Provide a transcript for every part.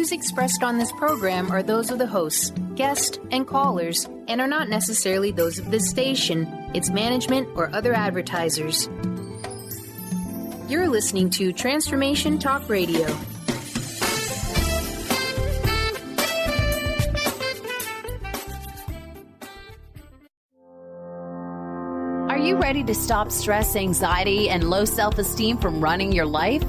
views expressed on this program are those of the hosts, guests, and callers, and are not necessarily those of this station, its management, or other advertisers. You're listening to Transformation Talk Radio. Are you ready to stop stress, anxiety, and low self-esteem from running your life?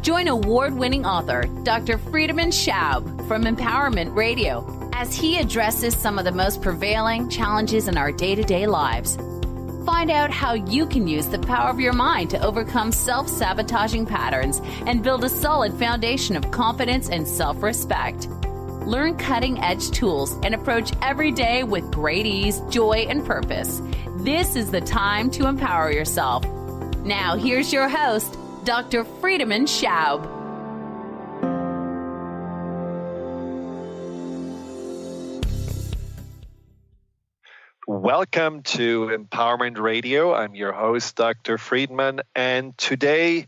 Join award-winning author Dr. Friedemann Schaub from Empowerment Radio as he addresses some of the most prevailing challenges in our day-to-day lives. Find out how you can use the power of your mind to overcome self-sabotaging patterns and build a solid foundation of confidence and self-respect. Learn cutting-edge tools and approach every day with great ease, joy, and purpose. This is the time to empower yourself. Now, here's your host, Dr. Friedemann Schaub. Welcome to Empowerment Radio. I'm your host, Dr. Friedemann, and today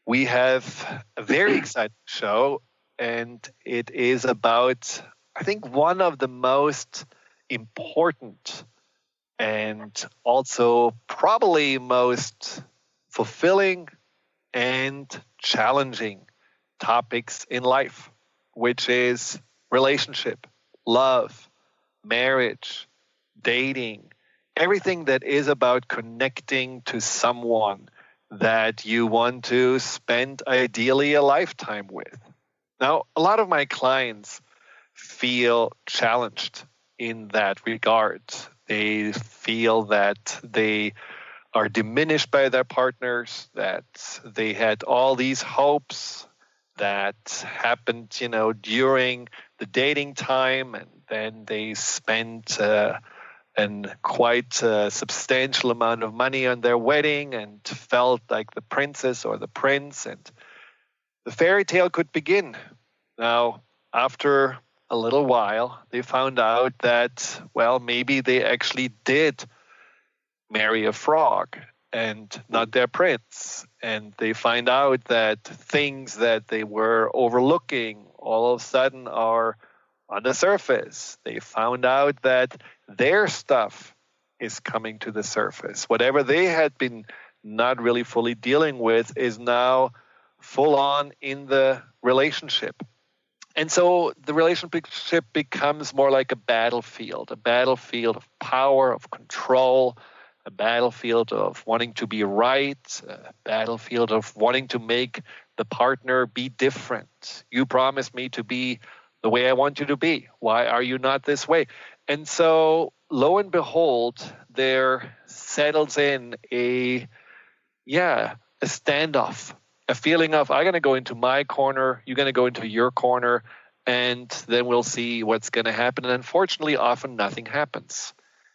we have a very exciting show, and it is about, I think, one of the most important and also probably most fulfilling and challenging topics in life, which is relationship, love, marriage, dating, everything that is about connecting to someone that you want to spend ideally a lifetime with. Now, a lot of my clients feel challenged in that regard. They feel that they are diminished by their partners, that they had all these hopes that happened, during the dating time, and then they spent quite substantial amount of money on their wedding and felt like the princess or the prince, and the fairy tale could begin. Now, after a little while, they found out that, maybe they actually did marry a frog and not their prince. And they find out that things that they were overlooking all of a sudden are on the surface. They found out that their stuff is coming to the surface. Whatever they had been not really fully dealing with is now full on in the relationship. And so the relationship becomes more like a battlefield of power, of control, a battlefield of wanting to be right, a battlefield of wanting to make the partner be different. You promised me to be the way I want you to be. Why are you not this way? And so, lo and behold, there settles in a standoff. A feeling of, I'm going to go into my corner, you're going to go into your corner, and then we'll see what's going to happen. And unfortunately, often nothing happens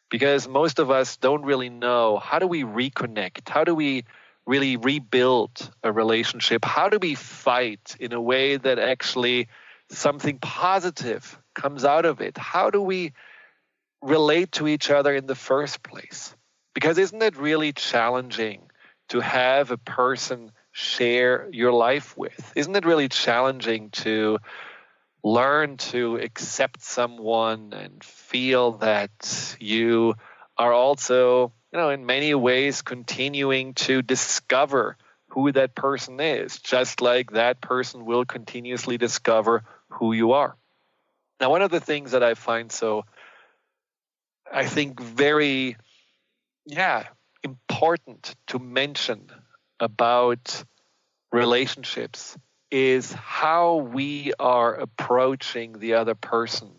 because most of us don't really know, how do we reconnect? How do we really rebuild a relationship? How do we fight in a way that actually something positive comes out of it? How do we relate to each other in the first place? Because isn't it really challenging to have a person share your life with? Isn't it really challenging to learn to accept someone and feel that you are also, in many ways continuing to discover who that person is, just like that person will continuously discover who you are. Now, one of the things that I find I think very, important to mention about relationships is how we are approaching the other person,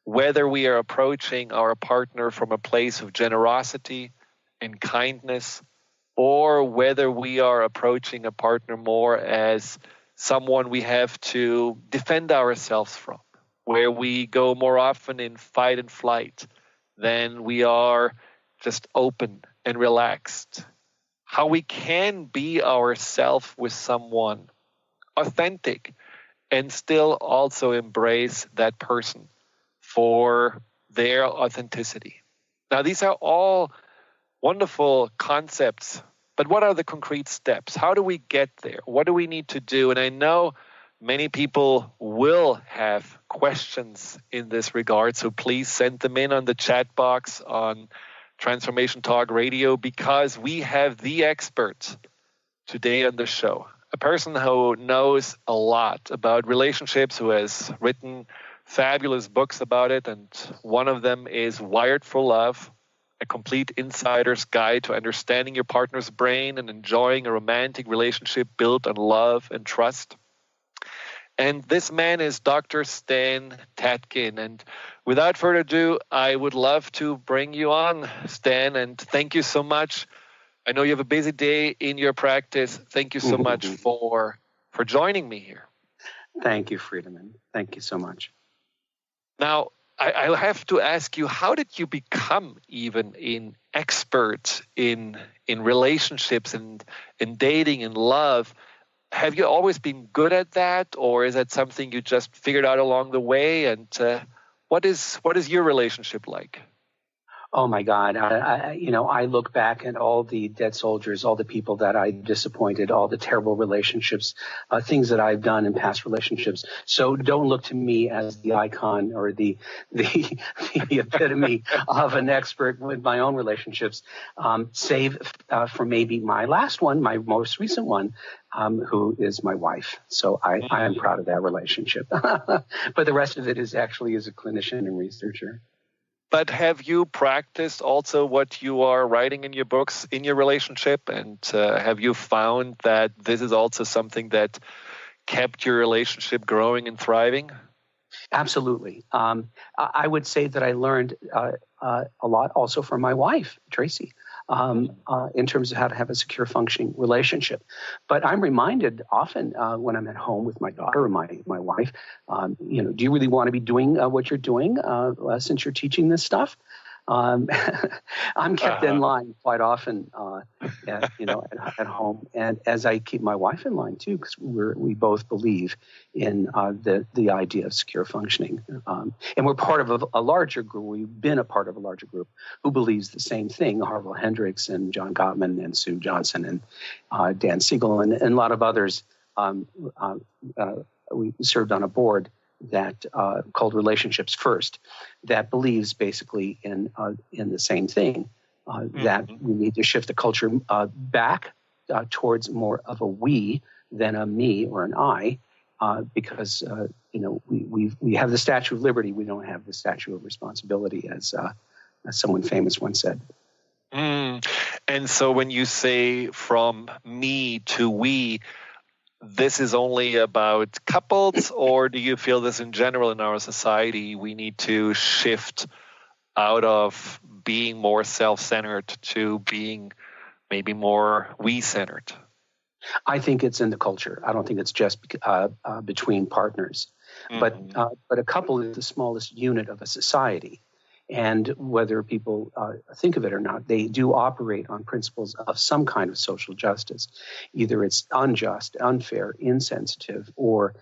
whether we are approaching our partner from a place of generosity and kindness, or whether we are approaching a partner more as someone we have to defend ourselves from, where we go more often in fight and flight than we are just open and relaxed. How we can be ourselves with someone, authentic, and still also embrace that person for their authenticity. Now, these are all wonderful concepts, but what are the concrete steps? How do we get there? What do we need to do? And I know many people will have questions in this regard. So please send them in on the chat box on Transformation Talk Radio, because we have the expert today on the show, a person who knows a lot about relationships, who has written fabulous books about it. And one of them is Wired for Love, a complete insider's guide to understanding your partner's brain and enjoying a romantic relationship built on love and trust. And this man is Dr. Stan Tatkin. And without further ado, I would love to bring you on, Stan. And thank you so much. I know you have a busy day in your practice. Thank you so much for joining me here. Thank you, Friedemann. Thank you so much. Now, I have to ask you, how did you become even an expert in relationships and in dating and love? Have you always been good at that, or is that something you just figured out along the way? And what is your relationship like? Oh my God! I look back at all the dead soldiers, all the people that I disappointed, all the terrible relationships, things that I've done in past relationships. So don't look to me as the icon or the epitome of an expert with my own relationships, save for maybe my last one, my most recent one, who is my wife. So I am proud of that relationship. But the rest of it is actually as a clinician and researcher. But have you practiced also what you are writing in your books in your relationship? And have you found that this is also something that kept your relationship growing and thriving? Absolutely. I would say that I learned a lot also from my wife, Tracy, in terms of how to have a secure, functioning relationship. But I'm reminded often when I'm at home with my daughter or my wife, do you really want to be doing what you're doing since you're teaching this stuff? I'm kept in line quite often, at home, and as I keep my wife in line too, because we both believe in the idea of secure functioning, and we're part of a larger group. We've been a part of a larger group who believes the same thing. Harville Hendricks and John Gottman and Sue Johnson and Dan Siegel and a lot of others. We served on a board that called Relationships First, that believes basically in the same thing, that we need to shift the culture back towards more of a we than a me or an I, because we have the Statue of Liberty, we don't have the Statue of Responsibility, as someone famous once said. And so when you say from me to we, this is only about couples, or do you feel this in general in our society we need to shift out of being more self-centered to being maybe more we-centered? I think it's in the culture. I don't think it's just between partners. But a couple is the smallest unit of a society. And whether people think of it or not, they do operate on principles of some kind of social justice. Either it's unjust, unfair, insensitive, or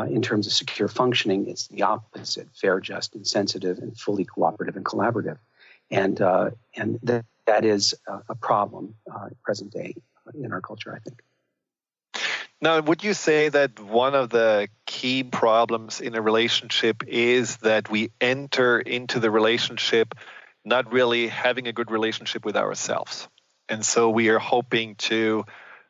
in terms of secure functioning, it's the opposite: fair, just, insensitive, and fully cooperative and collaborative. And that is a problem present day in our culture, I think. Now, would you say that one of the key problems in a relationship is that we enter into the relationship not really having a good relationship with ourselves? And so we are hoping to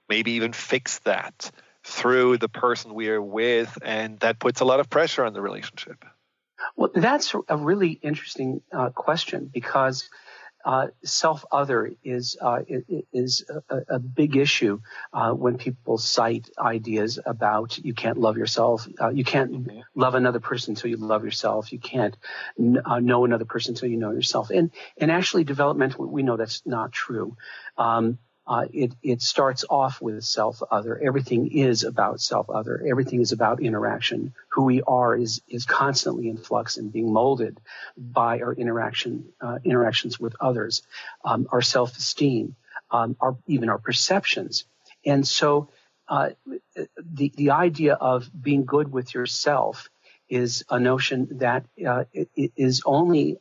maybe even fix that through the person we are with, and that puts a lot of pressure on the relationship. Well, that's a really interesting question, because self-other is a big issue when people cite ideas about you can't love yourself, you can't love another person until you love yourself, you can't know another person until you know yourself. And actually, developmentally, we know that's not true. It starts off with self-other. Everything is about self-other. Everything is about interaction. Who we are is constantly in flux and being molded by our interactions with others, our self-esteem, even our perceptions. And so the idea of being good with yourself is a notion that is only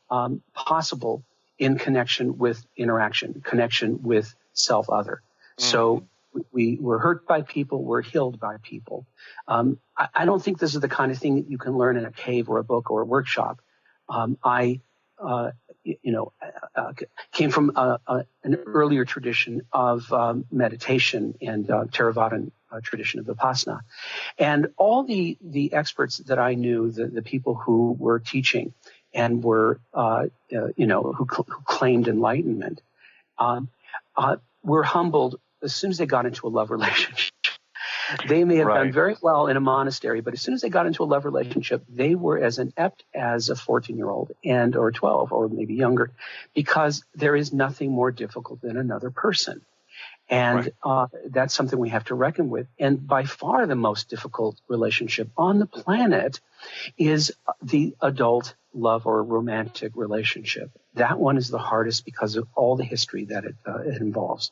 possible in connection with interaction, connection with self-other. So We were hurt by people, we're healed by people. I don't think this is the kind of thing that you can learn in a cave or a book or a workshop. I came from an earlier tradition of meditation and Theravada tradition of Vipassana. And all the experts that I knew, the people who were teaching and were, who claimed enlightenment, were humbled as soon as they got into a love relationship. They may have done very well in a monastery, but as soon as they got into a love relationship, they were as inept as a 14-year-old or 12 or maybe younger, because there is nothing more difficult than another person. And that's something we have to reckon with. And by far the most difficult relationship on the planet is the adult love or romantic relationship. That one is the hardest because of all the history that it involves.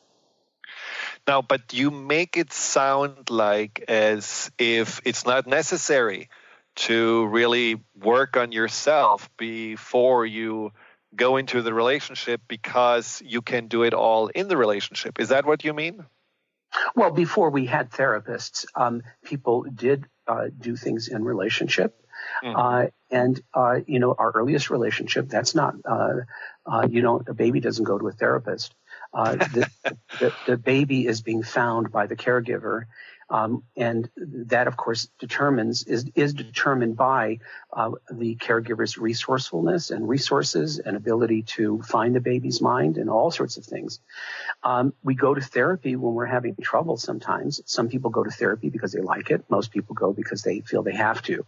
Now, but you make it sound like as if it's not necessary to really work on yourself before you go into the relationship, because you can do it all in the relationship. Is that what you mean? Well, before we had therapists, people did do things in relationship. And our earliest relationship, that's not, a baby doesn't go to a therapist. The baby is being found by the caregiver. And that, of course, is determined by the caregiver's resourcefulness and resources and ability to find the baby's mind and all sorts of things. We go to therapy when we're having trouble sometimes. Some people go to therapy because they like it. Most people go because they feel they have to.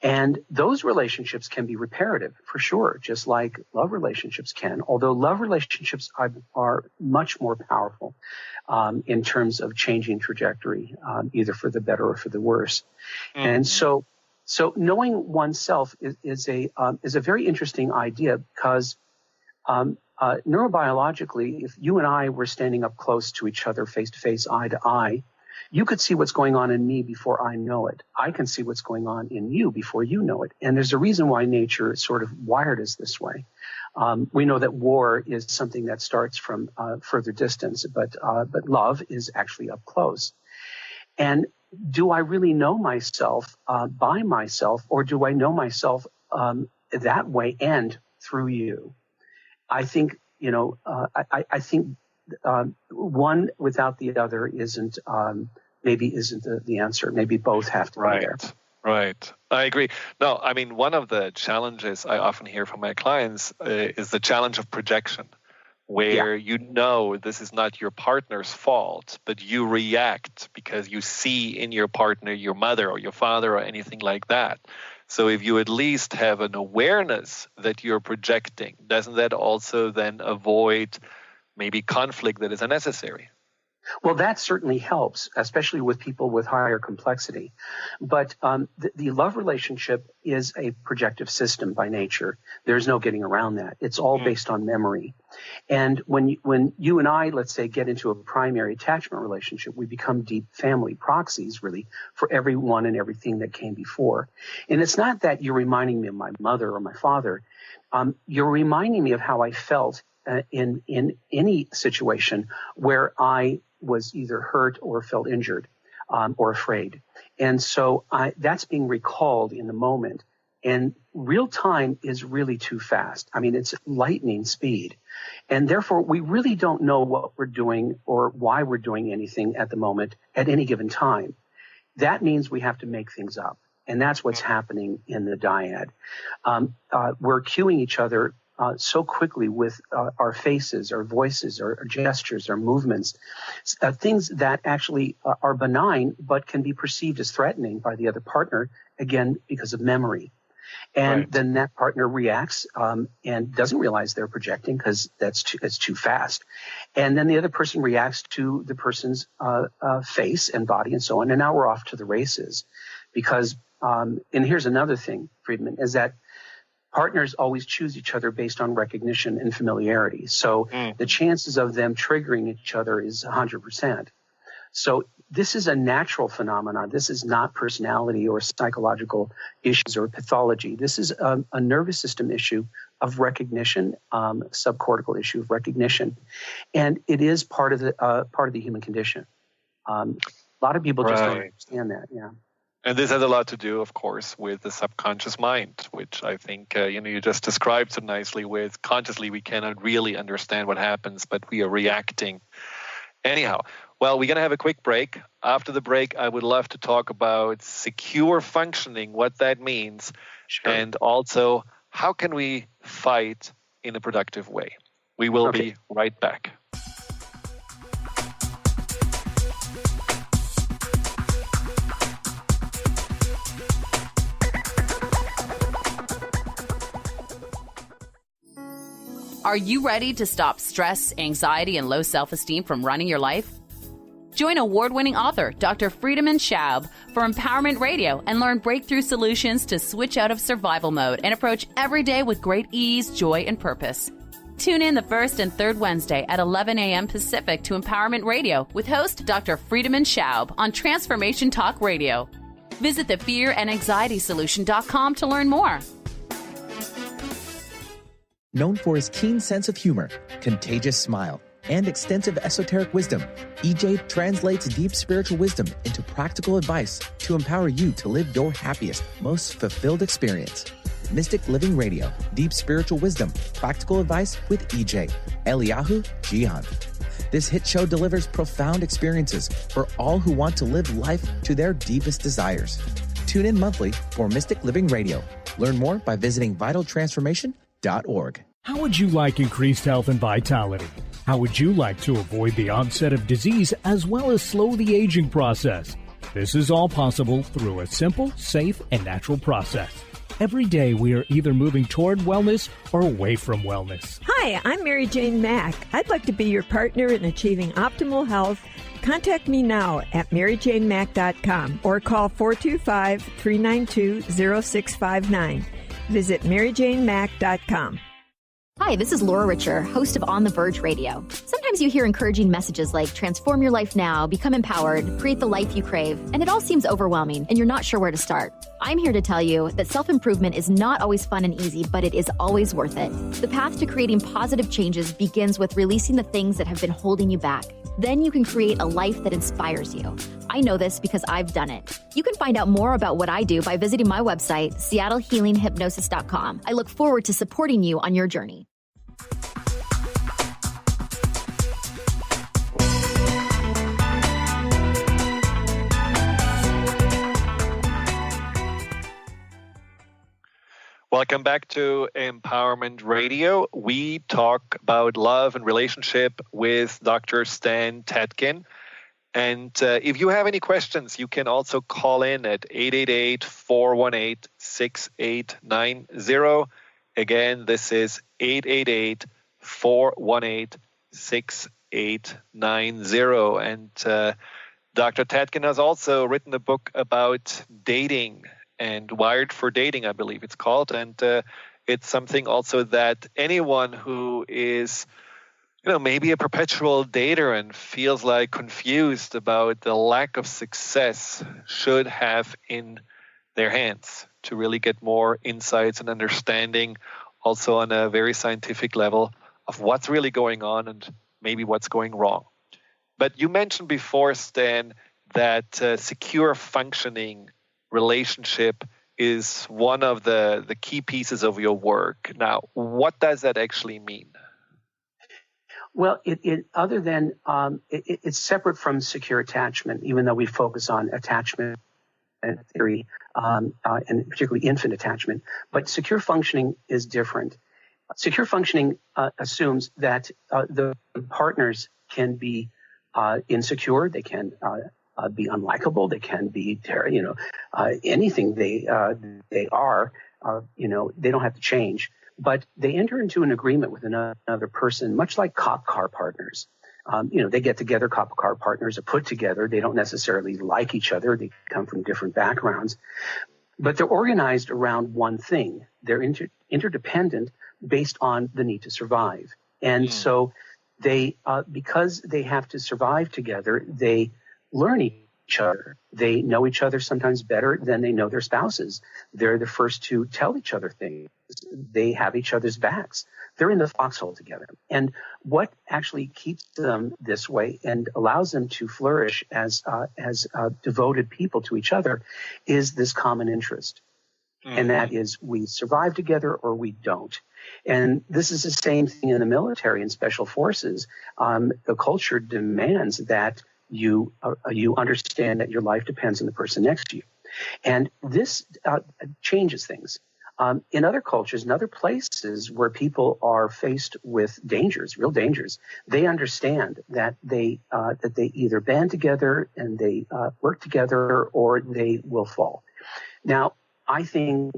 And those relationships can be reparative, for sure, just like love relationships can, although love relationships are much more powerful in terms of changing trajectory, either for the better or for the worse. And so knowing oneself is a very interesting idea, because neurobiologically, if you and I were standing up close to each other, face to face, eye to eye, you could see what's going on in me before I know it. I can see what's going on in you before you know it. And there's a reason why nature is sort of wired us this way. We know that war is something that starts from further distance, but love is actually up close. And do I really know myself by myself, or do I know myself that way and through you? I think, I think one without the other isn't the answer. Maybe both have to be there. Right. I agree. No, I mean, one of the challenges I often hear from my clients is the challenge of projection, where this is not your partner's fault, but you react because you see in your partner your mother or your father or anything like that. So if you at least have an awareness that you're projecting, doesn't that also then avoid maybe conflict that is unnecessary? Well, that certainly helps, especially with people with higher complexity. But the love relationship is a projective system by nature. There's no getting around that. It's all based on memory. And when you and I, let's say, get into a primary attachment relationship, we become deep family proxies, really, for everyone and everything that came before. And it's not that you're reminding me of my mother or my father. You're reminding me of how I felt in any situation where I was either hurt or felt injured or afraid. And so that's being recalled in the moment. And real time is really too fast. I mean, it's lightning speed. And therefore, we really don't know what we're doing or why we're doing anything at the moment at any given time. That means we have to make things up. And that's what's happening in the dyad. We're cueing each other so quickly with our faces, our voices, our gestures, our movements, things that actually are benign but can be perceived as threatening by the other partner, again, because of memory. And then that partner reacts and doesn't realize they're projecting because it's too fast. And then the other person reacts to the person's face and body and so on. And now we're off to the races. Because, and here's another thing, Friedemann, is that partners always choose each other based on recognition and familiarity. So the chances of them triggering each other is 100%. So this is a natural phenomenon. This is not personality or psychological issues or pathology. This is a nervous system issue of recognition, subcortical issue of recognition. And it is part of the human condition. A lot of people just don't understand that. Yeah. And this has a lot to do, of course, with the subconscious mind, which I think you just described so nicely. With consciously, we cannot really understand what happens, but we are reacting. Anyhow, well, we're going to have a quick break. After the break, I would love to talk about secure functioning, what that means, and also how can we fight in a productive way. We will be right back. Are you ready to stop stress, anxiety, and low self-esteem from running your life? Join award-winning author Dr. Friedemann Schaub for Empowerment Radio and learn breakthrough solutions to switch out of survival mode and approach every day with great ease, joy, and purpose. Tune in the first and third Wednesday at 11 a.m. Pacific to Empowerment Radio with host Dr. Friedemann Schaub on Transformation Talk Radio. Visit thefearandanxietysolution.com to learn more. Known for his keen sense of humor, contagious smile, and extensive esoteric wisdom, EJ translates deep spiritual wisdom into practical advice to empower you to live your happiest, most fulfilled experience. Mystic Living Radio, Deep Spiritual Wisdom, Practical Advice with EJ, Eliyahu Jihan. This hit show delivers profound experiences for all who want to live life to their deepest desires. Tune in monthly for Mystic Living Radio. Learn more by visiting vitaltransformation.org. How would you like increased health and vitality? How would you like to avoid the onset of disease as well as slow the aging process? This is all possible through a simple, safe, and natural process. Every day we are either moving toward wellness or away from wellness. Hi, I'm Mary Jane Mack. I'd like to be your partner in achieving optimal health. Contact me now at maryjanemack.com or call 425-392-0659. Visit maryjanemack.com. Hi, this is Laura Richer, host of On the Verge Radio. Sometimes you hear encouraging messages like transform your life now, become empowered, create the life you crave, and it all seems overwhelming and you're not sure where to start. I'm here to tell you that self-improvement is not always fun and easy, but it is always worth it. The path to creating positive changes begins with releasing the things that have been holding you back. Then you can create a life that inspires you. I know this because I've done it. You can find out more about what I do by visiting my website, seattlehealinghypnosis.com. I look forward to supporting you on your journey. Welcome back to Empowerment Radio. We talk about love and relationship with Dr. Stan Tatkin. And if you have any questions, you can also call in at 888-418-6890. Again, this is 888-418-6890. And Dr. Tatkin has also written a book about dating, and Wired for Dating, I believe it's called. And it's something also that anyone who is, maybe a perpetual dater and feels like confused about the lack of success should have in their hands to really get more insights and understanding, also on a very scientific level, of what's really going on and maybe what's going wrong. But you mentioned before, Stan, that secure functioning relationship is one of the key pieces of your work. Now, what does that actually mean? Well, it's separate from secure attachment, even though we focus on attachment theory and particularly infant attachment. But secure functioning is different. Secure functioning assumes that the partners can be insecure, they can be unlikable, they can be, anything they are, they don't have to change. But they enter into an agreement with another person, much like cop car partners. They get together, cop car partners are put together. They don't necessarily like each other. They come from different backgrounds. But they're organized around one thing. They're interdependent based on the need to survive. And so they, because they have to survive together, they learn each other. They know each other sometimes better than they know their spouses. They're the first to tell each other things. They have each other's backs. They're in the foxhole together. And what actually keeps them this way and allows them to flourish as devoted people to each other is this common interest. Mm-hmm. And that is, we survive together or we don't. And this is the same thing in the military and special forces. The culture demands that you understand that your life depends on the person next to you. And this changes things. In other cultures, in other places where people are faced with dangers, real dangers, they understand that they either band together and they work together or they will fall. Now, I think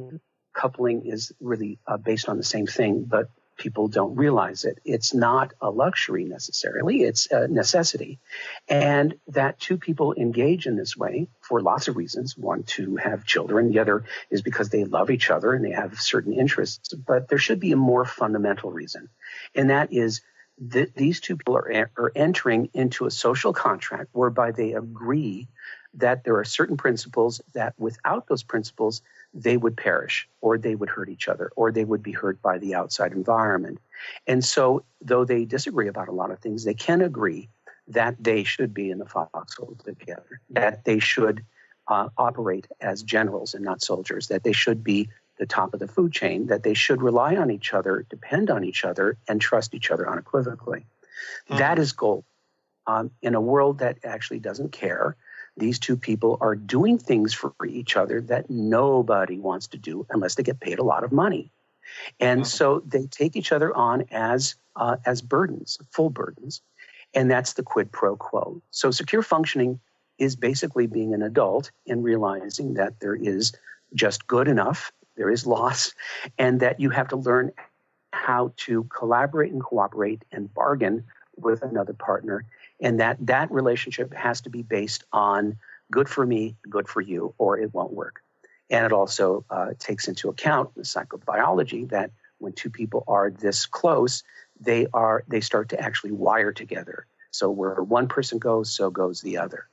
coupling is really based on the same thing, but people don't realize it. It's not a luxury necessarily. It's a necessity. And that two people engage in this way for lots of reasons. One, to have children. The other is because they love each other and they have certain interests. But there should be a more fundamental reason. And that is that these two people are entering into a social contract whereby they agree that there are certain principles that without those principles, they would perish, or they would hurt each other, or they would be hurt by the outside environment. And so, though they disagree about a lot of things, they can agree that they should be in the foxhole together, that they should operate as generals and not soldiers, that they should be the top of the food chain, that they should rely on each other, depend on each other, and trust each other unequivocally. Mm-hmm. That is gold. In a world that actually doesn't care, these two people are doing things for each other that nobody wants to do unless they get paid a lot of money. And so they take each other on as burdens, full burdens, and that's the quid pro quo. So secure functioning is basically being an adult and realizing that there is just good enough, there is loss, and that you have to learn how to collaborate and cooperate and bargain with another partner, and that relationship has to be based on good for me, good for you, or it won't work. And it also takes into account the psychobiology that when two people are this close, they start to actually wire together. So where one person goes, so goes the other.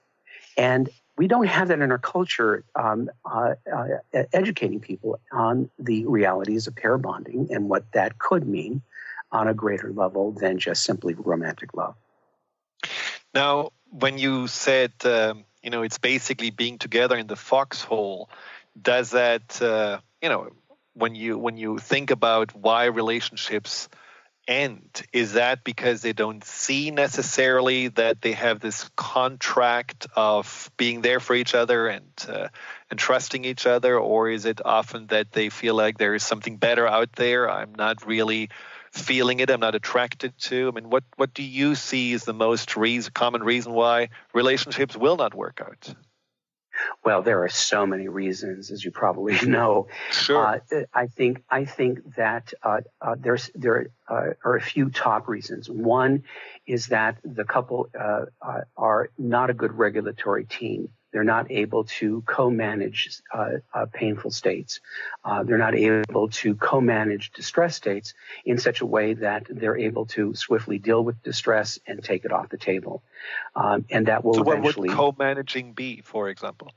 And we don't have that in our culture, educating people on the realities of pair bonding and what that could mean on a greater level than just simply romantic love. Now, when you said, it's basically being together in the foxhole, does that, when you think about why relationships end, is that because they don't see necessarily that they have this contract of being there for each other and trusting each other, or is it often that they feel like there is something better out there? I'm not really feeling it, I'm not attracted to. I mean, what do you see is the most common reason why relationships will not work out? Well, there are so many reasons, as you probably know. Sure. I think that there are a few top reasons. One is that the couple are not a good regulatory team. They're not able to co-manage painful states. They're not able to co-manage distress states in such a way that they're able to swiftly deal with distress and take it off the table. And that will eventually... So what would co-managing be, for example?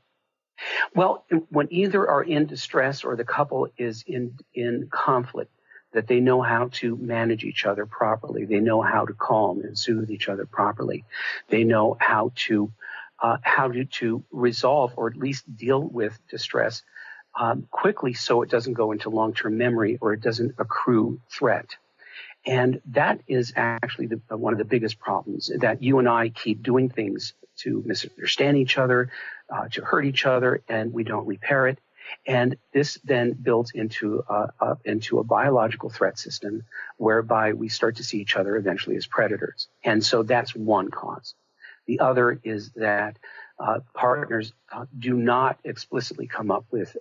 Well, when either are in distress or the couple is in conflict, that they know how to manage each other properly. They know how to calm and soothe each other properly. They know how to resolve or at least deal with distress quickly so it doesn't go into long-term memory or it doesn't accrue threat. And that is actually one of the biggest problems, that you and I keep doing things to misunderstand each other, to hurt each other, and we don't repair it. And this then builds into a biological threat system whereby we start to see each other eventually as predators. And so that's one cause. The other is that partners do not explicitly come up with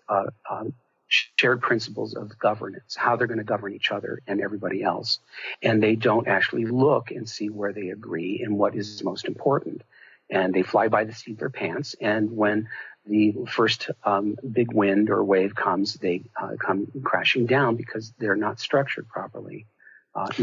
shared principles of governance, how they're going to govern each other and everybody else. And they don't actually look and see where they agree and what is most important. And they fly by the seat of their pants. And when the first big wind or wave comes, they come crashing down because they're not structured properly.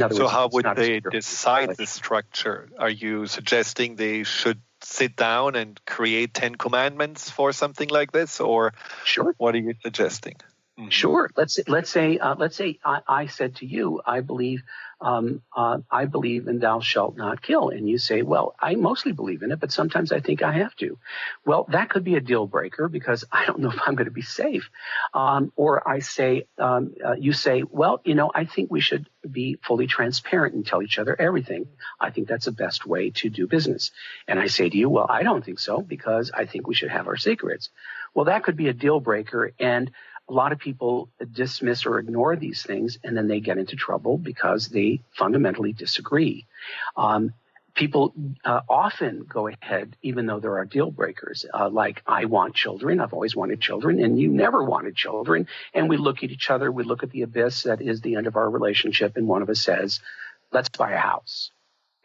So how would they decide the structure? Are you suggesting they should sit down and create 10 commandments for something like this, or Sure. What are you suggesting? Mm-hmm. Sure. Let's say I said to you, I believe in thou shalt not kill. And you say, well, I mostly believe in it, but sometimes I think I have to. Well, that could be a deal breaker because I don't know if I'm going to be safe. Or I say, you say, well, I think we should be fully transparent and tell each other everything. I think that's the best way to do business. And I say to you, well, I don't think so because I think we should have our secrets. Well, that could be a deal breaker. And a lot of people dismiss or ignore these things, and then they get into trouble because they fundamentally disagree. People often go ahead, even though there are deal breakers, like I want children. I've always wanted children, and you never wanted children. And we look at each other. We look at the abyss that is the end of our relationship, and one of us says, let's buy a house.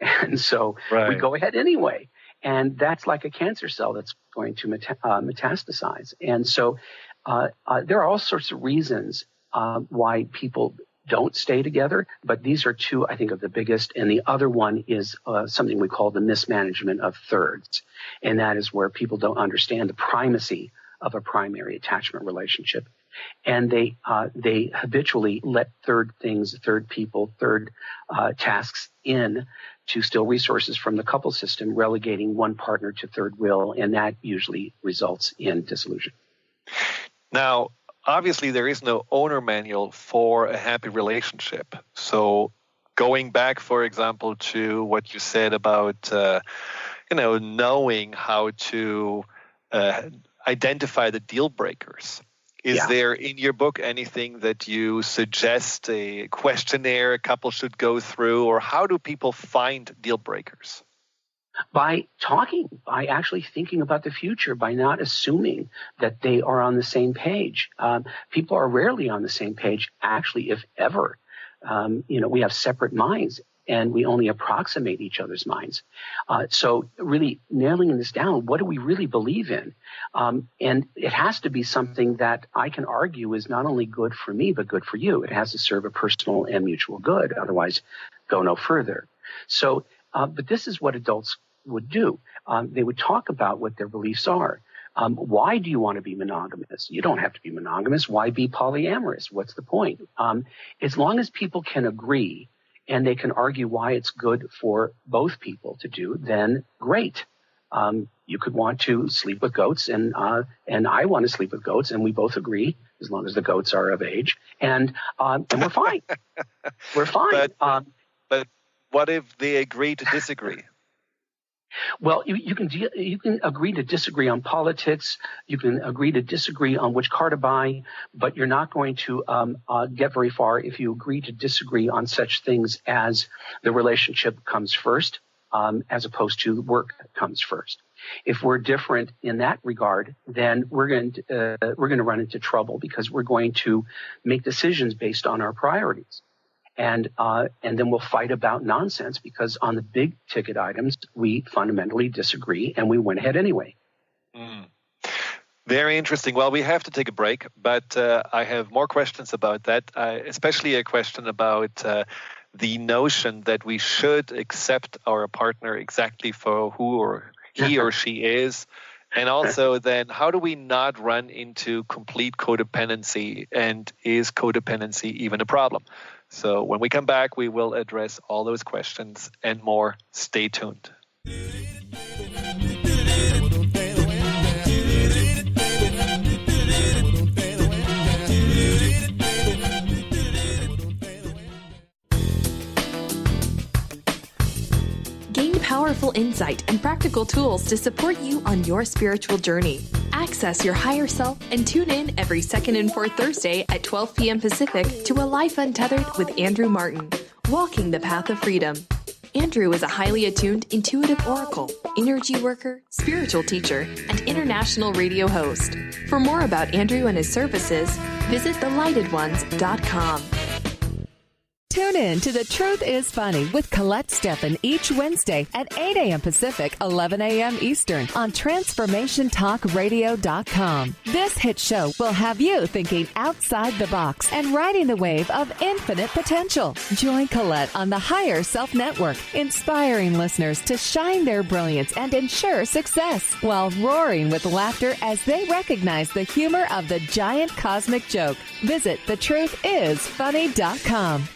And so we go ahead anyway. And that's like a cancer cell that's going to metastasize. And so there are all sorts of reasons why people don't stay together, but these are two, I think, of the biggest. And the other one is something we call the mismanagement of thirds. And that is where people don't understand the primacy of a primary attachment relationship. And they habitually let third things, third people, third tasks in to steal resources from the couple system, relegating one partner to third wheel. And that usually results in dissolution. Now, obviously, there is no owner manual for a happy relationship. So going back, for example, to what you said about, knowing how to identify the deal breakers. Is there in your book anything that you suggest, a questionnaire a couple should go through, or how do people find deal breakers? By talking, by actually thinking about the future, by not assuming that they are on the same page. People are rarely on the same page, actually, if ever. We have separate minds, and we only approximate each other's minds. So really nailing this down, what do we really believe in? And it has to be something that I can argue is not only good for me, but good for you. It has to serve a personal and mutual good. Otherwise, go no further. So, but this is what adults would do. They would talk about what their beliefs are. Why do you want to be monogamous? You don't have to be monogamous. Why be polyamorous? What's the point? As long as people can agree and they can argue why it's good for both people to do, then great. You could want to sleep with goats, and I want to sleep with goats, and we both agree, as long as the goats are of age, and we're fine. We're fine. But what if they agree to disagree? Well, you can agree to disagree on politics. You can agree to disagree on which car to buy, but you're not going to get very far if you agree to disagree on such things as the relationship comes first, as opposed to work comes first. If we're different in that regard, then we're going to run into trouble because we're going to make decisions based on our priorities. And then we'll fight about nonsense because on the big ticket items, we fundamentally disagree and we went ahead anyway. Very interesting. Well, we have to take a break, but I have more questions about that, especially a question about the notion that we should accept our partner exactly for who or he or she is. And also then, how do we not run into complete codependency, and is codependency even a problem? So when we come back, we will address all those questions and more. Stay tuned. Gain powerful insight and practical tools to support you on your spiritual journey. Access your higher self and tune in every second and fourth Thursday at 12 p.m. Pacific to A Life Untethered with Andrew Martin, Walking the Path of Freedom. Andrew is a highly attuned, intuitive oracle, energy worker, spiritual teacher, and international radio host. For more about Andrew and his services, visit thelightedones.com. Tune in to The Truth is Funny with Colette Steffen each Wednesday at 8 a.m. Pacific, 11 a.m. Eastern on transformationtalkradio.com. This hit show will have you thinking outside the box and riding the wave of infinite potential. Join Colette on the Higher Self Network, inspiring listeners to shine their brilliance and ensure success while roaring with laughter as they recognize the humor of the giant cosmic joke. Visit thetruthisfunny.com.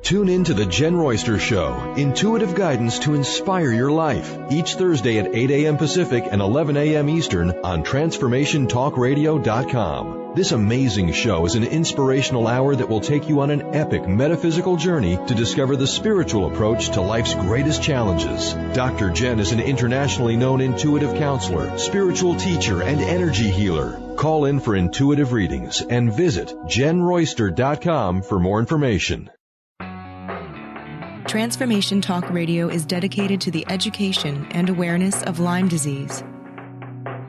Tune in to The Jen Royster Show, intuitive guidance to inspire your life, each Thursday at 8 a.m. Pacific and 11 a.m. Eastern on transformationtalkradio.com. This amazing show is an inspirational hour that will take you on an epic metaphysical journey to discover the spiritual approach to life's greatest challenges. Dr. Jen is an internationally known intuitive counselor, spiritual teacher, and energy healer. Call in for intuitive readings and visit jenroyster.com for more information. Transformation Talk Radio is dedicated to the education and awareness of Lyme disease.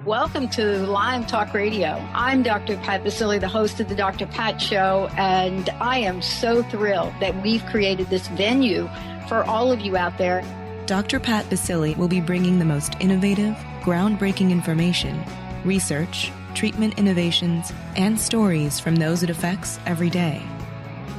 Welcome to Lyme Talk Radio. I'm Dr. Pat Basile, the host of the Dr. Pat Show, and I am so thrilled that we've created this venue for all of you out there. Dr. Pat Basile will be bringing the most innovative, groundbreaking information, research, treatment innovations, and stories from those it affects every day.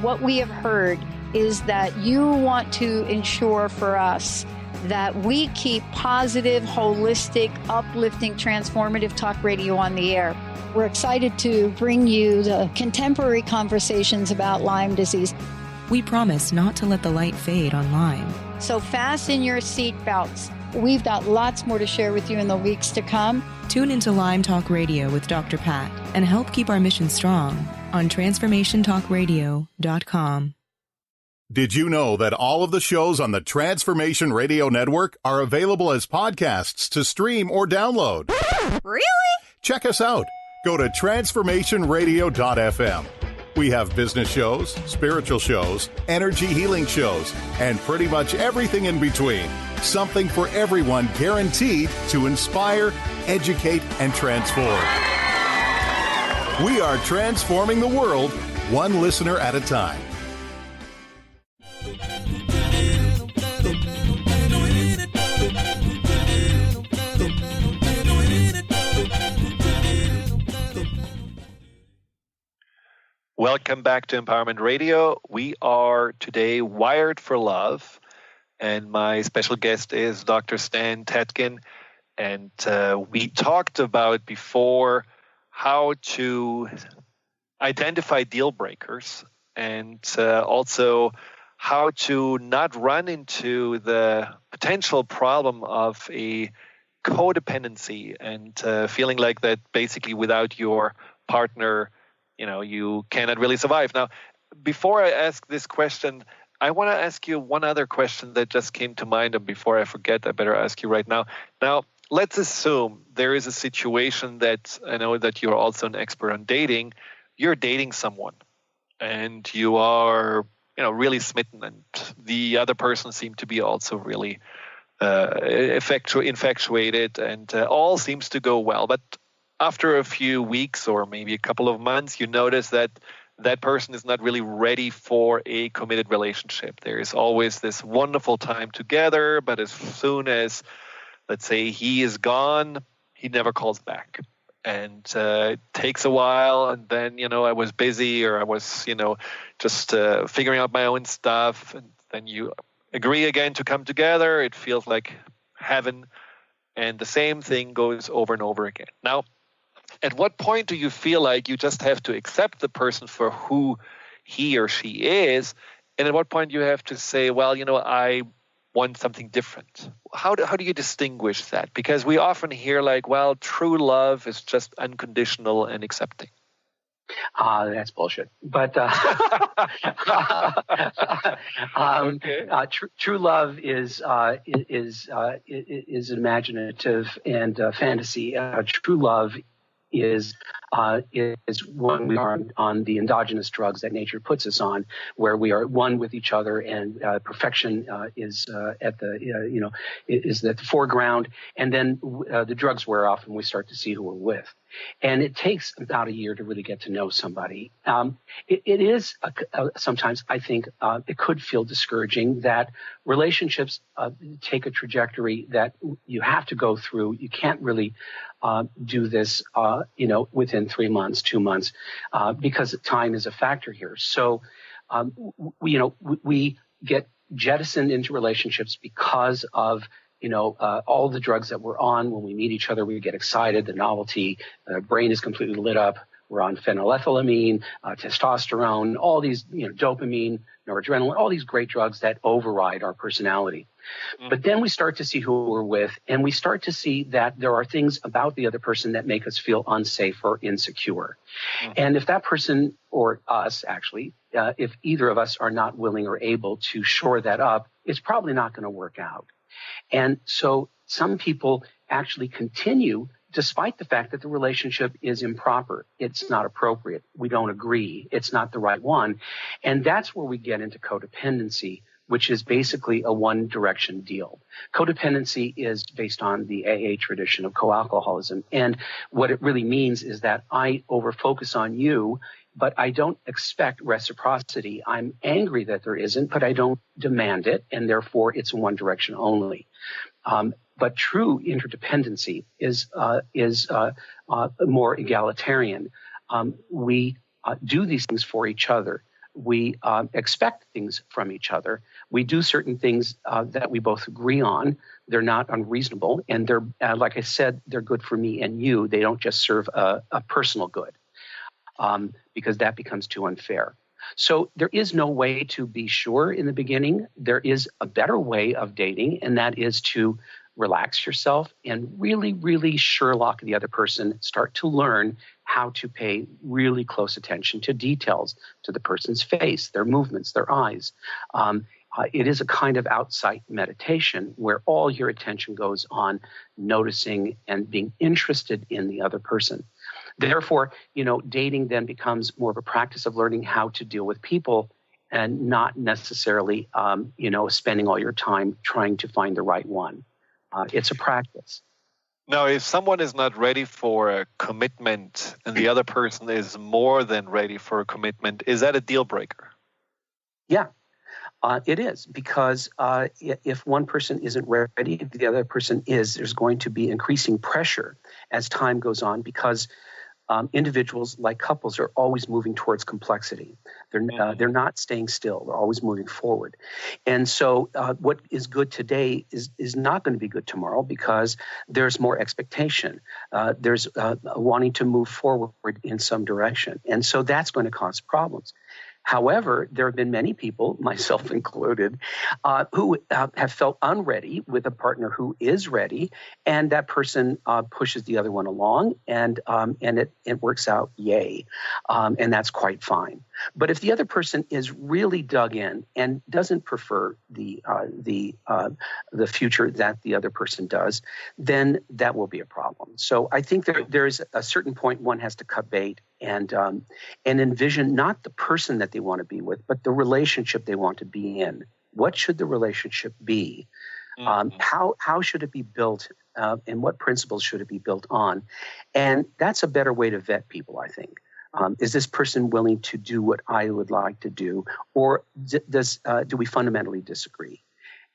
What we have heard is that you want to ensure for us that we keep positive, holistic, uplifting, transformative talk radio on the air. We're excited to bring you the contemporary conversations about Lyme disease. We promise not to let the light fade on Lyme. So fasten your seatbelts. We've got lots more to share with you in the weeks to come. Tune into Lyme Talk Radio with Dr. Pat and help keep our mission strong on transformationtalkradio.com. Did you know that all of the shows on the Transformation Radio Network are available as podcasts to stream or download? Really? Check us out. Go to transformationradio.fm. We have business shows, spiritual shows, energy healing shows, and pretty much everything in between. Something for everyone, guaranteed to inspire, educate, and transform. We are transforming the world, one listener at a time. Welcome back to Empowerment Radio. We are today wired for love, and my special guest is Dr. Stan Tatkin. And we talked about before how to identify deal breakers and also how to not run into the potential problem of a codependency and feeling like that basically without your partner, you cannot really survive. Now, before I ask this question, I want to ask you one other question that just came to mind, and before I forget, I better ask you right now. Now, let's assume there is a situation that I know that you're also an expert on dating. You're dating someone, and you are, really smitten, and the other person seemed to be also really infatuated, and all seems to go well. But after a few weeks or maybe a couple of months, you notice that that person is not really ready for a committed relationship. There is always this wonderful time together, but as soon as, let's say, he is gone, he never calls back. And it takes a while, and then, I was busy, or I was, just figuring out my own stuff. And then you agree again to come together. It feels like heaven. And the same thing goes over and over again. Now, at what point do you feel like you just have to accept the person for who he or she is? And at what point you have to say, well, I want something different? How do you distinguish that? Because we often hear true love is just unconditional and accepting. That's bullshit. But true love is imaginative and fantasy. True love is is when we are on the endogenous drugs that nature puts us on, where we are one with each other, and perfection is at the foreground, and then the drugs wear off, and we start to see who we're with. And it takes about a year to really get to know somebody. It is sometimes, I think, it could feel discouraging that relationships take a trajectory that you have to go through. You can't really do this, within 3 months, 2 months, because time is a factor here. So, we get jettisoned into relationships because of all the drugs that we're on. When we meet each other, we get excited, the novelty, brain is completely lit up. We're on phenylethylamine, testosterone, all these, dopamine, noradrenaline, all these great drugs that override our personality. Mm-hmm. But then we start to see who we're with, and we start to see that there are things about the other person that make us feel unsafe or insecure. Mm-hmm. And if that person, or us actually, if either of us are not willing or able to shore that up, it's probably not going to work out. And so some people actually continue despite the fact that the relationship is improper. It's not appropriate. We don't agree. It's not the right one. And that's where we get into codependency, which is basically a one-direction deal. Codependency is based on the AA tradition of co-alcoholism. And what it really means is that I overfocus on you, but I don't expect reciprocity. I'm angry that there isn't, but I don't demand it, and therefore it's one direction only. But true interdependency is more egalitarian. We do these things for each other. We expect things from each other. We do certain things that we both agree on. They're not unreasonable, and they're, like I said, they're good for me and you. They don't just serve a personal good, because that becomes too unfair. So there is no way to be sure in the beginning. There is a better way of dating, and that is to relax yourself and really, really Sherlock the other person. Start to learn how to pay really close attention to details, to the person's face, their movements, their eyes. It is a kind of outside meditation where all your attention goes on noticing and being interested in the other person. Therefore, dating then becomes more of a practice of learning how to deal with people, and not necessarily, spending all your time trying to find the right one. It's a practice. Now, if someone is not ready for a commitment and the other person is more than ready for a commitment, is that a deal breaker? Yeah, it is, because if one person isn't ready, the other person is, there's going to be increasing pressure as time goes on, because individuals, like couples, are always moving towards complexity. They're not staying still. They're always moving forward. And so what is good today is not going to be good tomorrow, because there's more expectation. There's wanting to move forward in some direction. And so that's going to cause problems. However, there have been many people, myself included, who have felt unready with a partner who is ready, and that person pushes the other one along, and it works out, yay, and that's quite fine. But if the other person is really dug in and doesn't prefer the future that the other person does, then that will be a problem. So I think there's a certain point one has to cut bait and envision not the person that they want to be with, but the relationship they want to be in. What should the relationship be? How should it be built? And what principles should it be built on? And that's a better way to vet people, I think. Is this person willing to do what I would like to do, or do we fundamentally disagree?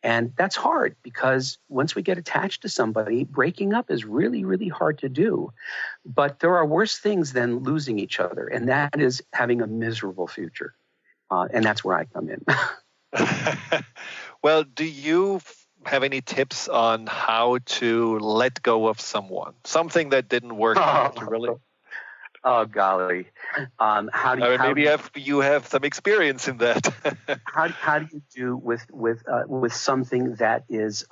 And that's hard, because once we get attached to somebody, breaking up is really, really hard to do. But there are worse things than losing each other, and that is having a miserable future. And that's where I come in. Well, do you have any tips on how to let go of someone? Something that didn't work out, really? Oh, golly. Maybe you have some experience in that. How do you do with something that is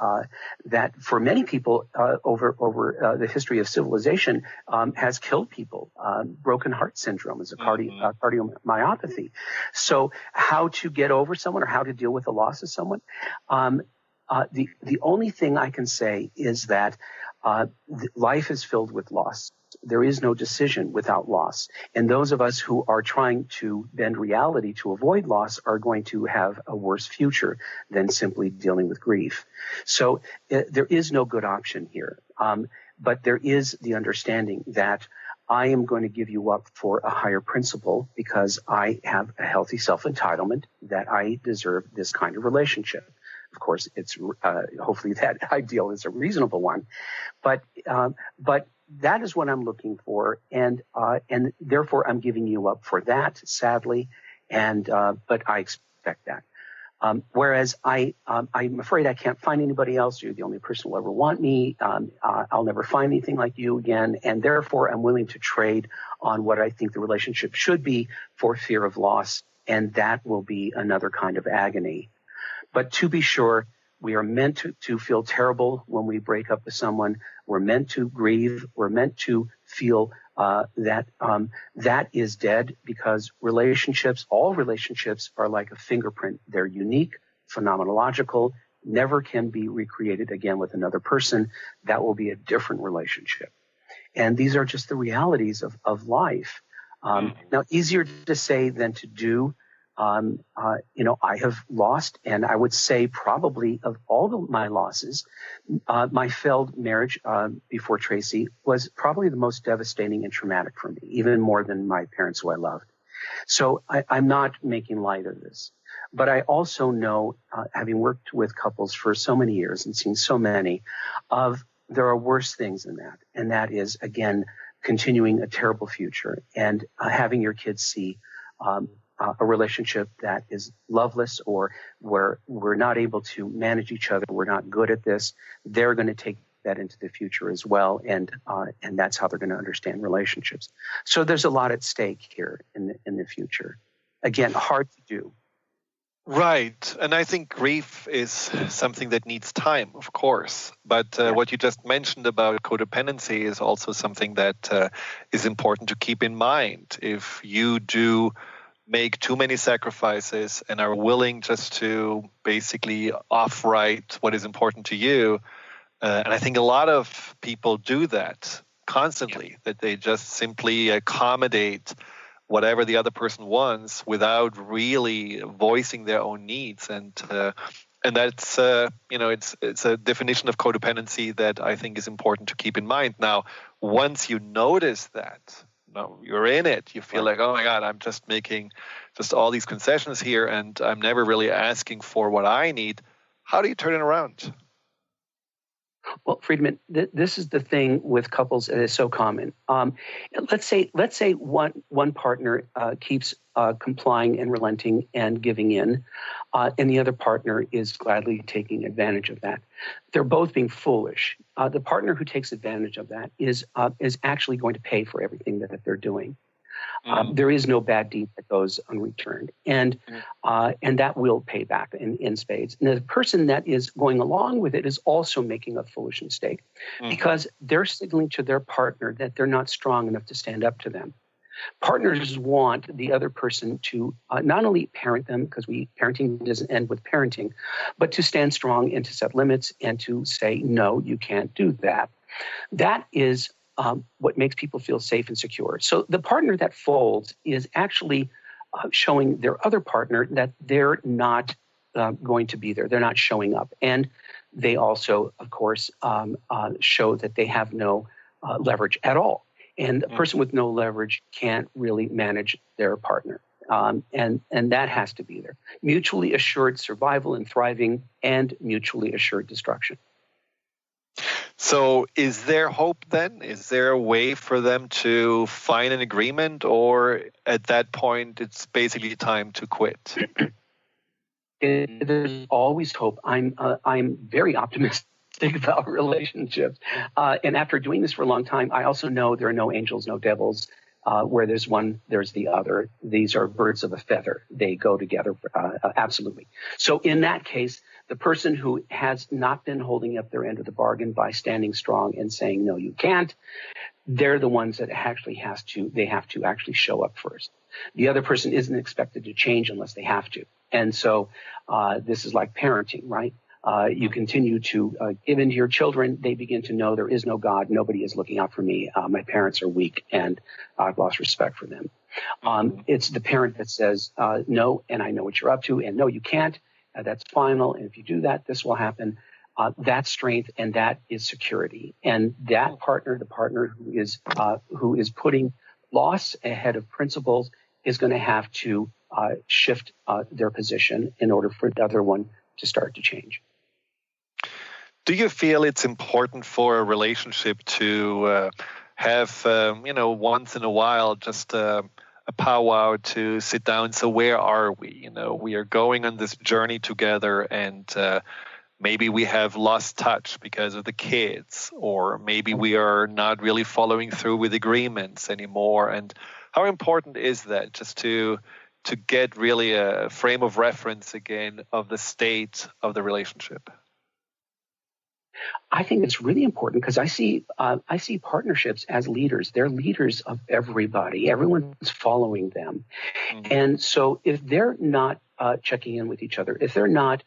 that for many people over the history of civilization has killed people? Broken heart syndrome is a cardiomyopathy. So how to get over someone, or how to deal with the loss of someone? The only thing I can say is that life is filled with loss. there is no decision without loss. And those of us who are trying to bend reality to avoid loss are going to have a worse future than simply dealing with grief. So there is no good option here. But there is the understanding that I am going to give you up for a higher principle because I have a healthy self-entitlement that I deserve this kind of relationship. Of course, it's hopefully that ideal is a reasonable one, but that is what I'm looking for, and therefore I'm giving you up for that, sadly, but I expect that. Whereas I'm afraid I can't find anybody else. You're the only person who will ever want me. I'll never find anything like you again, and therefore I'm willing to trade on what I think the relationship should be for fear of loss, and that will be another kind of agony. But to be sure, we are meant to feel terrible when we break up with someone. We're meant to grieve. We're meant to feel that is dead, because all relationships are like a fingerprint. They're unique, phenomenological, never can be recreated again with another person. That will be a different relationship. And these are just the realities of life. Now, easier to say than to do. I have lost, and I would say probably of all of my losses, my failed marriage before Tracy was probably the most devastating and traumatic for me, even more than my parents who I loved. So I'm not making light of this. But I also know, having worked with couples for so many years and seen so many, there are worse things than that. And that is, again, continuing a terrible future and having your kids see a relationship that is loveless, or where we're not able to manage each other, we're not good at this. They're going to take that into the future as well, and that's how they're going to understand relationships. So there's a lot at stake here in the future. Again, hard to do. Right. And I think grief is something that needs time, of course. But what you just mentioned about codependency is also something that is important to keep in mind. If you do make too many sacrifices and are willing just to basically off-write what is important to you. And I think a lot of people do that constantly, that they just simply accommodate whatever the other person wants without really voicing their own needs. And that's, it's a definition of codependency that I think is important to keep in mind. Now, once you notice that, you're in it, you feel like, oh my God, I'm just making just all these concessions here and I'm never really asking for what I need. How do you turn it around? Well, Friedemann, this is the thing with couples that is so common. Let's say one partner keeps complying and relenting and giving in, and the other partner is gladly taking advantage of that. They're both being foolish. The partner who takes advantage of that is actually going to pay for everything that they're doing. There is no bad deed that goes unreturned, and that will pay back in spades. And the person that is going along with it is also making a foolish mistake, because they're signaling to their partner that they're not strong enough to stand up to them. Partners want the other person to not only parent them, because parenting doesn't end with parenting, but to stand strong and to set limits and to say, no, you can't do that. That is what makes people feel safe and secure. So the partner that folds is actually showing their other partner that they're not going to be there. They're not showing up. And they also, of course, show that they have no leverage at all. And a person with no leverage can't really manage their partner. And that has to be there. Mutually assured survival and thriving, and mutually assured destruction. So is there hope then? Is there a way for them to find an agreement, or at that point it's basically time to quit? There's always hope. I'm very optimistic about relationships. And after doing this for a long time, I also know there are no angels, no devils. Where there's one, there's the other. These are birds of a feather. They go together, absolutely. So in that case, the person who has not been holding up their end of the bargain by standing strong and saying, no, you can't, they're the ones that actually have to actually show up first. The other person isn't expected to change unless they have to. And so this is like parenting, right? You continue to give in to your children. They begin to know there is no God. Nobody is looking out for me. My parents are weak, and I've lost respect for them. It's the parent that says, no, and I know what you're up to, and no, you can't. That's final. And if you do that, this will happen. That's strength, and that is security. And that partner, the partner who is putting loss ahead of principles, is going to have to shift their position in order for the other one to start to change. Do you feel it's important for a relationship to have, once in a while, just a powwow to sit down? So where are we? We are going on this journey together, and maybe we have lost touch because of the kids, or maybe we are not really following through with agreements anymore. And how important is that, just to get really a frame of reference again of the state of the relationship? I think it's really important because I see partnerships as leaders. They're leaders of everybody. Everyone's following them. And so if they're not checking in with each other, if they're not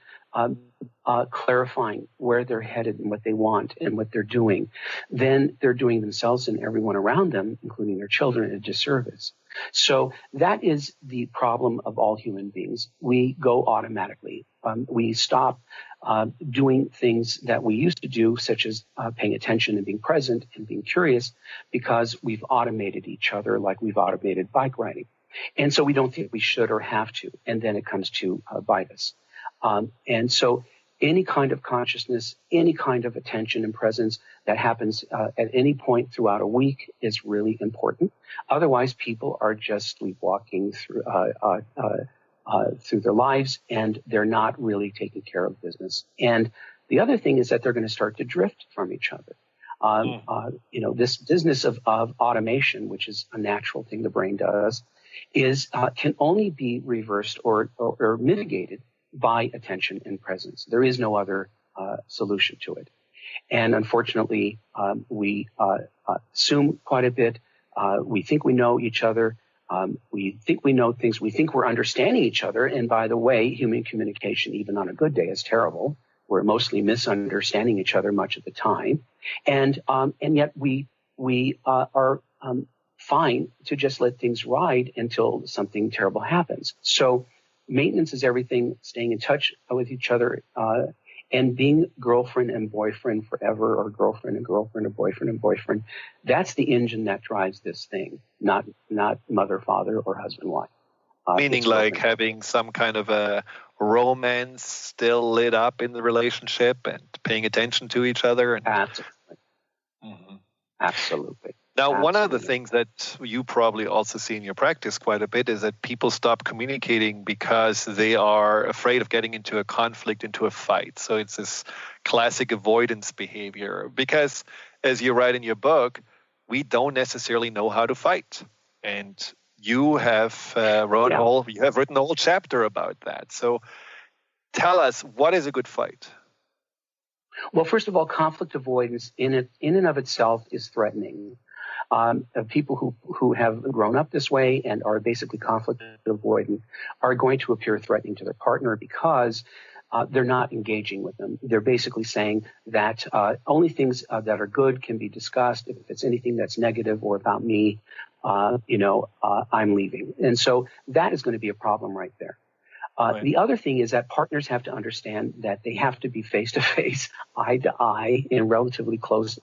clarifying where they're headed and what they want and what they're doing, then they're doing themselves and everyone around them, including their children, a disservice. So that is the problem of all human beings. We go automatically. We stop doing things that we used to do, such as paying attention and being present and being curious, because we've automated each other like we've automated bike riding. And so we don't think we should or have to. And then it comes to bite us. And so any kind of consciousness, any kind of attention and presence that happens at any point throughout a week is really important. Otherwise, people are just sleepwalking through their lives, and they're not really taking care of business. And the other thing is that they're going to start to drift from each other. This business of automation, which is a natural thing the brain does, can only be reversed or mitigated by attention and presence. There is no other solution to it. And unfortunately, we assume quite a bit. We think we know each other. We think we know things. We think we're understanding each other. And by the way, human communication, even on a good day, is terrible. We're mostly misunderstanding each other much of the time. And yet we are fine to just let things ride until something terrible happens. So maintenance is everything, staying in touch with each other, and being girlfriend and boyfriend forever, or girlfriend and girlfriend, or boyfriend and boyfriend. That's the engine that drives this thing, not mother, father, or husband, wife. Meaning like having some kind of a romance still lit up in the relationship and paying attention to each other. Absolutely. Absolutely. Now, one of the things that you probably also see in your practice quite a bit is that people stop communicating because they are afraid of getting into a conflict, into a fight. So it's this classic avoidance behavior because, as you write in your book, we don't necessarily know how to fight. And you have written a whole chapter about that. So tell us, what is a good fight? Well, first of all, conflict avoidance in and of itself is threatening. People who have grown up this way and are basically conflict avoidant are going to appear threatening to their partner because they're not engaging with them. They're basically saying that only things that are good can be discussed. If it's anything that's negative or about me, I'm leaving. And so that is going to be a problem right there. The other thing is that partners have to understand that they have to be face-to-face, eye-to-eye, in relatively close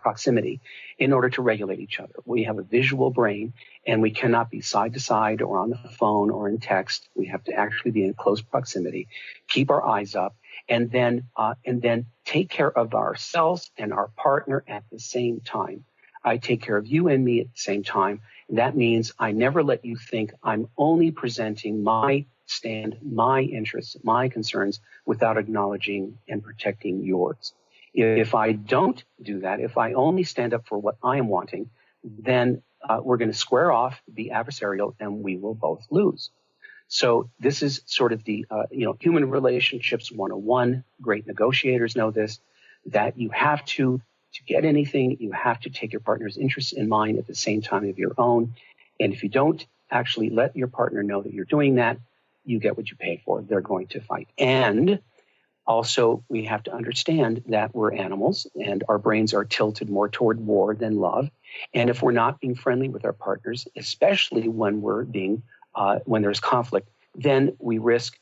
proximity in order to regulate each other. We have a visual brain, and we cannot be side-to-side or on the phone or in text. We have to actually be in close proximity, keep our eyes up, and then take care of ourselves and our partner at the same time. I take care of you and me at the same time. And that means I never let you think I'm only presenting my stand, my interests, my concerns, without acknowledging and protecting yours. If I don't do that, if I only stand up for what I am wanting, then we're going to square off, be adversarial, and we will both lose. So this is sort of the human relationships 101. Great negotiators know this, that you have to get anything, you have to take your partner's interests in mind at the same time of your own. And if you don't actually let your partner know that you're doing that, you get what you pay for. They're going to fight. And Also, we have to understand that we're animals and our brains are tilted more toward war than love. And if we're not being friendly with our partners, especially when when there's conflict, then we risk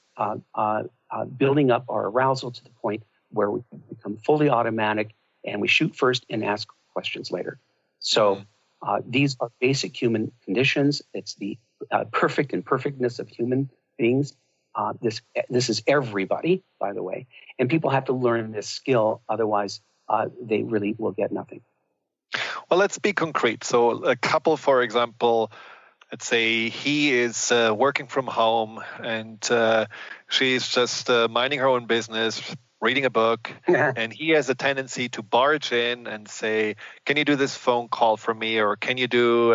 building up our arousal to the point where we become fully automatic and we shoot first and ask questions later. So these are basic human conditions. It's the perfect imperfectness of human beings. This is everybody, by the way, and people have to learn this skill. Otherwise, they really will get nothing. Well, let's be concrete. So a couple, for example, let's say he is working from home and she's just minding her own business, reading a book, and he has a tendency to barge in and say, can you do this phone call for me? Or can you do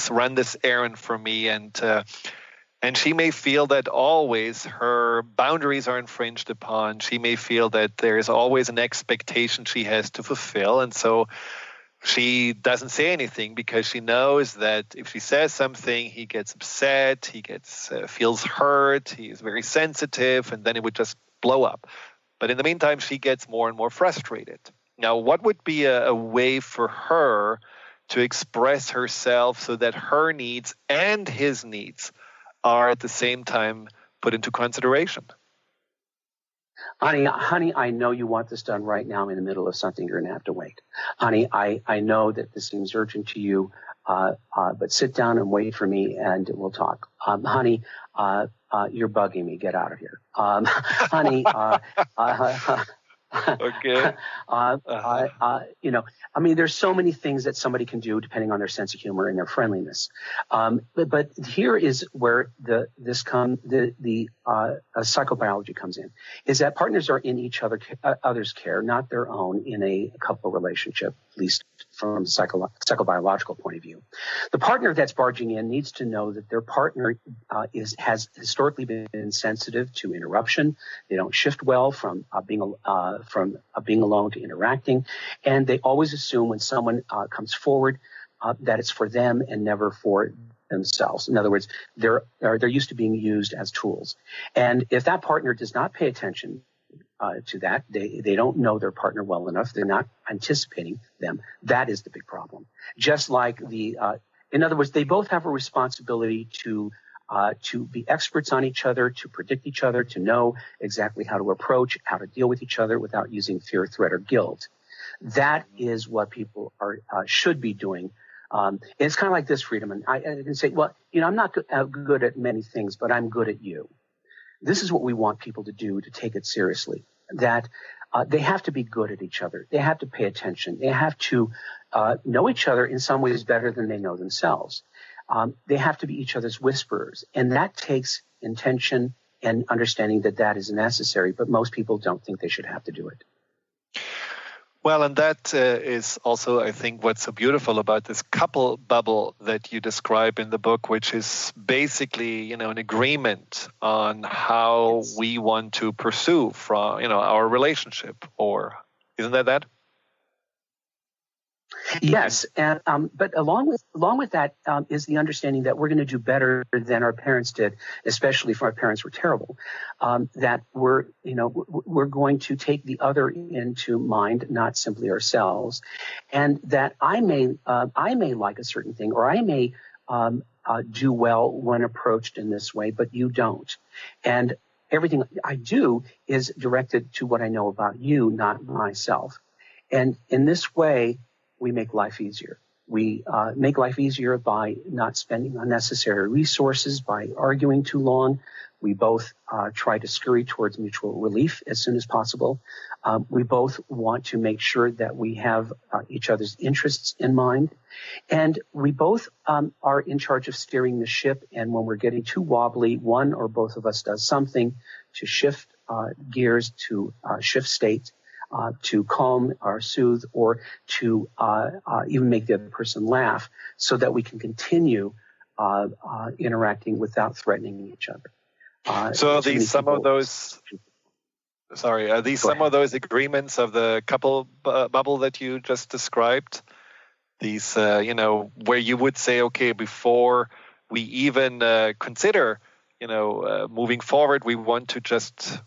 run this errand for me? And she may feel that always her boundaries are infringed upon. She may feel that there's always an expectation she has to fulfill. And so she doesn't say anything because she knows that if she says something, he gets upset, he feels hurt, he is very sensitive, and then it would just blow up. But in the meantime, she gets more and more frustrated. Now, what would be a way for her to express herself so that her needs and his needs are at the same time put into consideration? Honey, I know you want this done right now. I'm in the middle of something. You're going to have to wait. Honey, I know that this seems urgent to you, but sit down and wait for me and we'll talk. Honey, you're bugging me. Get out of here. Honey, okay. There's so many things that somebody can do depending on their sense of humor and their friendliness. But here is where the psychobiology comes in, is that partners are in each other's care, not their own, in a couple relationship, at least from a psychobiological point of view. The partner that's barging in needs to know that their partner has historically been sensitive to interruption. They don't shift well from being alone to interacting, and they always assume when someone comes forward that it's for them and never for themselves. In other words, they're used to being used as tools. And if that partner does not pay attention to that, they don't know their partner well enough, they're not anticipating them, that is the big problem. Just like in other words, they both have a responsibility to be experts on each other, to predict each other, to know exactly how to approach, how to deal with each other without using fear, threat, or guilt. That is what people should be doing. It's kind of like this, Friedemann. I can say, well, I'm not good at many things, but I'm good at you. This is what we want people to do to take it seriously, that they have to be good at each other. They have to pay attention. They have to know each other in some ways better than they know themselves. They have to be each other's whisperers. And that takes intention and understanding that is necessary. But most people don't think they should have to do it. Well, and that is also, I think, what's so beautiful about this couple bubble that you describe in the book, which is basically, an agreement on how we want to pursue from, our relationship. Or isn't that? Yes, and but along with that is the understanding that we're going to do better than our parents did, especially if our parents were terrible. That we're going to take the other into mind, not simply ourselves, and that I may like a certain thing, or I may do well when approached in this way, but you don't, and everything I do is directed to what I know about you, not myself, and in this way, we make life easier. We make life easier by not spending unnecessary resources, by arguing too long. We both try to scurry towards mutual relief as soon as possible. We both want to make sure that we have each other's interests in mind. And we both are in charge of steering the ship. And when we're getting too wobbly, one or both of us does something to shift gears, to shift state, to calm or soothe, or to even make the other person laugh, so that we can continue interacting without threatening each other. So are these some of those? Sorry, are these some of those agreements of the couple bubble that you just described? These, where you would say, okay, before we even consider, moving forward, we want to just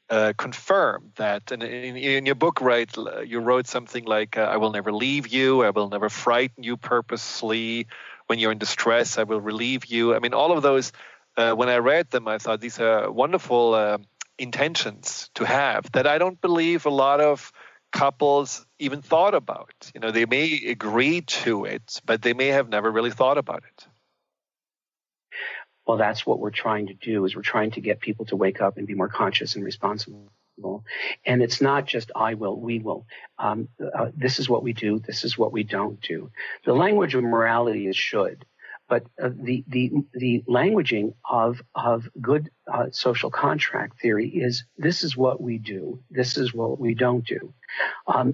confirm that. And in your book, right, you wrote something like, I will never leave you, I will never frighten you purposely. When you're in distress, I will relieve you. I mean, all of those, when I read them, I thought these are wonderful intentions to have that I don't believe a lot of couples even thought about. You know, they may agree to it, but they may have never really thought about it. Well, that's what we're trying to do, is we're trying to get people to wake up and be more conscious and responsible. And it's not just I will, we will. This is what we do. This is what we don't do. The language of morality is should, but the languaging of good social contract theory is this is what we do. This is what we don't do.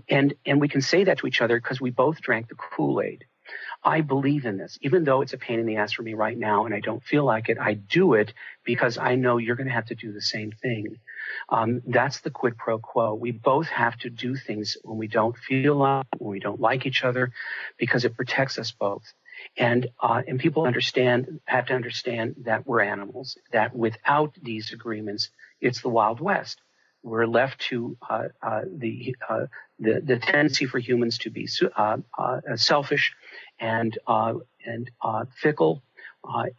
And we can say that to each other because we both drank the Kool-Aid. I believe in this, even though it's a pain in the ass for me right now and I don't feel like it. I do it because I know you're going to have to do the same thing. That's the quid pro quo. We both have to do things when we don't feel like, when we don't like each other, because it protects us both. And people have to understand that we're animals, that without these agreements, it's the Wild West. We're left to the tendency for humans to be selfish and fickle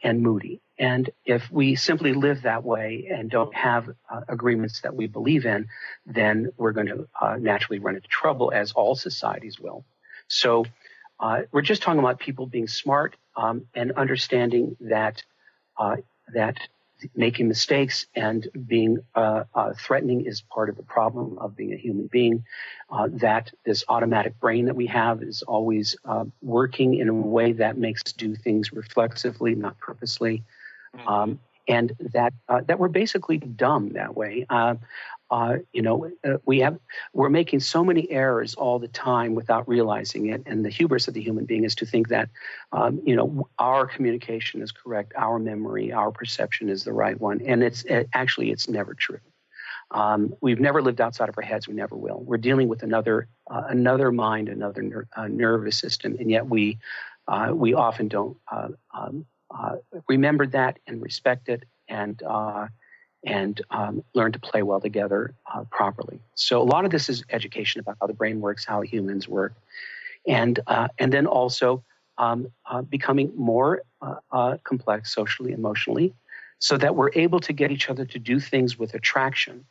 and moody. And if we simply live that way and don't have agreements that we believe in, then we're going to naturally run into trouble, as all societies will. So we're just talking about people being smart and understanding that making mistakes and being threatening is part of the problem of being a human being, that this automatic brain that we have is always working in a way that makes us do things reflexively, not purposely, and that we're basically dumb that way. We're making so many errors all the time without realizing it, and the hubris of the human being is to think that our communication is correct, our memory, our perception is the right one, and it's never true. We've never lived outside of our heads. We never will. We're dealing with another mind, another nervous system, and yet we often don't remember that and respect it and learn to play well together properly. So a lot of this is education about how the brain works, how humans work, and then also becoming more complex socially, emotionally, so that we're able to get each other to do things with attraction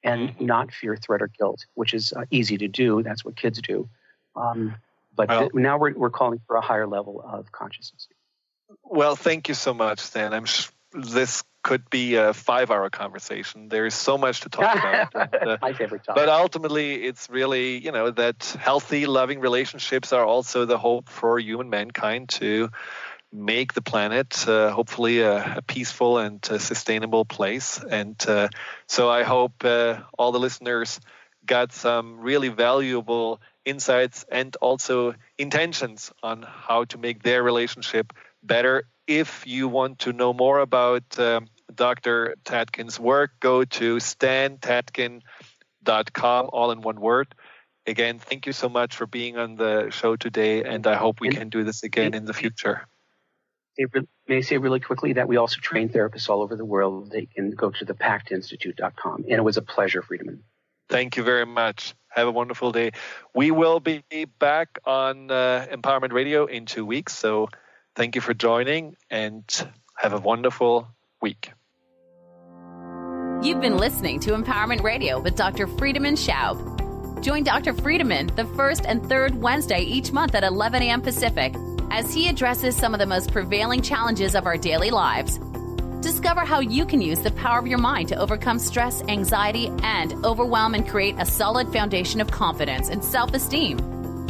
and not fear, threat, or guilt, which is easy to do. That's what kids do. But now we're calling for a higher level of consciousness. Well, thank you so much, Stan. This could be a 5-hour conversation. There is so much to talk about. And, my favorite topic. But ultimately, it's really, that healthy, loving relationships are also the hope for human mankind to make the planet hopefully a peaceful and sustainable place. And so I hope all the listeners got some really valuable insights and also intentions on how to make their relationship better. If you want to know more about Dr. Tatkin's work, go to stantatkin.com, all in one word. Again, thank you so much for being on the show today, and I hope we can do this again in the future. May I say really quickly that we also train therapists all over the world. They can go to thepactinstitute.com. And it was a pleasure, Friedemann. Thank you very much. Have a wonderful day. We will be back on Empowerment Radio in 2 weeks, so thank you for joining and have a wonderful week. You've been listening to Empowerment Radio with Dr. Friedemann Schaub. Join Dr. Friedemann the first and third Wednesday each month at 11 a.m. Pacific as he addresses some of the most prevailing challenges of our daily lives. Discover how you can use the power of your mind to overcome stress, anxiety, and overwhelm and create a solid foundation of confidence and self-esteem.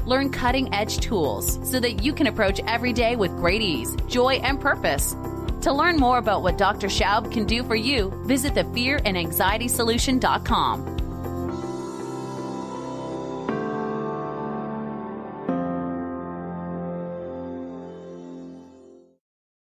Learn cutting-edge tools so that you can approach every day with great ease, joy, and purpose. To learn more about what Dr. Schaub can do for you, visit thefearandanxietysolution.com.